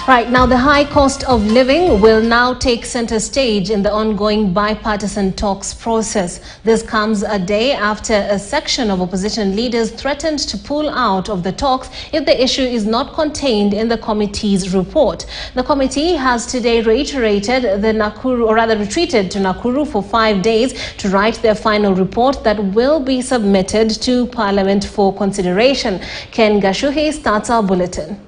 Right, now the high cost of living will now take center stage in the ongoing bipartisan talks process. This comes a day after a section of opposition leaders threatened to pull out of the talks if the issue is not contained in the committee's report. The committee has today retreated to Nakuru for 5 days to write their final report that will be submitted to Parliament for consideration. Ken Gashuhi starts our bulletin.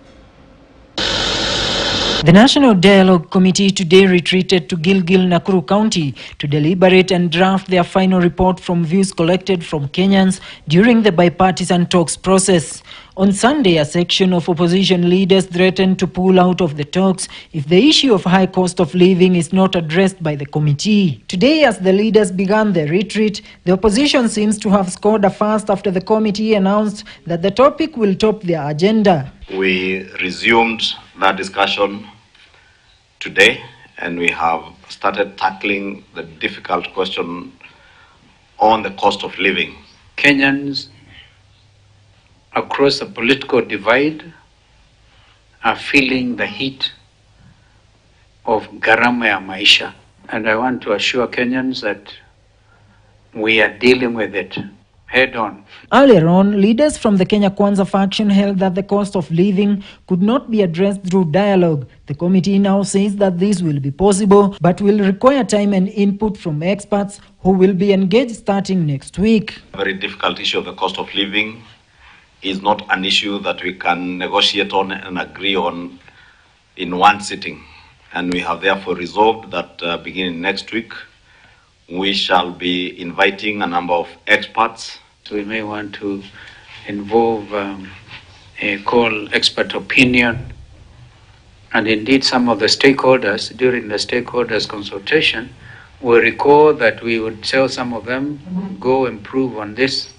The National Dialogue Committee today retreated to Gilgil, Nakuru County to deliberate and draft their final report from views collected from Kenyans during the bipartisan talks process. On Sunday, a section of opposition leaders threatened to pull out of the talks if the issue of high cost of living is not addressed by the committee. Today, as the leaders began their retreat, the opposition seems to have scored a first after the committee announced that the topic will top their agenda. We resumed that discussion today, and we have started tackling the difficult question on the cost of living. Kenyans across the political divide are feeling the heat of gharama ya maisha, and I want to assure Kenyans that we are dealing with it head on. Earlier on, leaders from the Kenya Kwanza faction held that the cost of living could not be addressed through dialogue. The committee now says that this will be possible, but will require time and input from experts who will be engaged starting next week. A very difficult issue of the cost of living is not an issue that we can negotiate on and agree on in one sitting. And we have therefore resolved that beginning next week, we shall be inviting a number of experts. So we may want to involve call expert opinion, and indeed some of the stakeholders during the stakeholders consultation will recall that we would tell some of them, go improve on this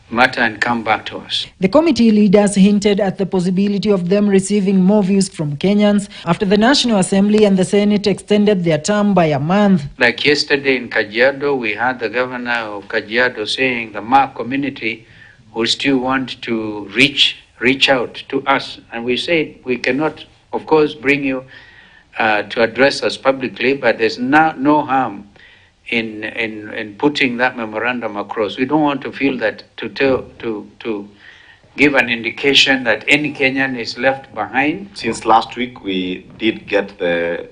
matter and come back to us. The committee leaders hinted at the possibility of them receiving more views from Kenyans after the National Assembly and the Senate extended their term by a month. Like yesterday in Kajiado, we had the governor of Kajiado saying the Ma community will still want to reach out to us. And we said we cannot, of course, bring you to address us publicly, but there's no harm in putting that memorandum across. We don't want to feel that to give an indication that any Kenyan is left behind. Since last week, we did get the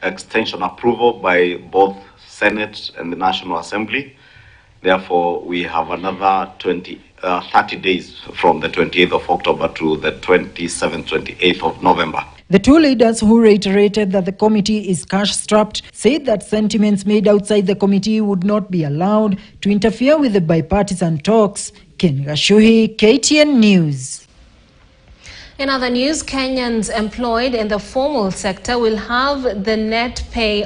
extension approval by both Senate and the National Assembly. Therefore, we have another 30 days from the 28th of October to the 27th, 28th of November. The two leaders, who reiterated that the committee is cash-strapped, said that sentiments made outside the committee would not be allowed to interfere with the bipartisan talks. Ken Gashuhi, KTN News. In other news, Kenyans employed in the formal sector will have the net pay on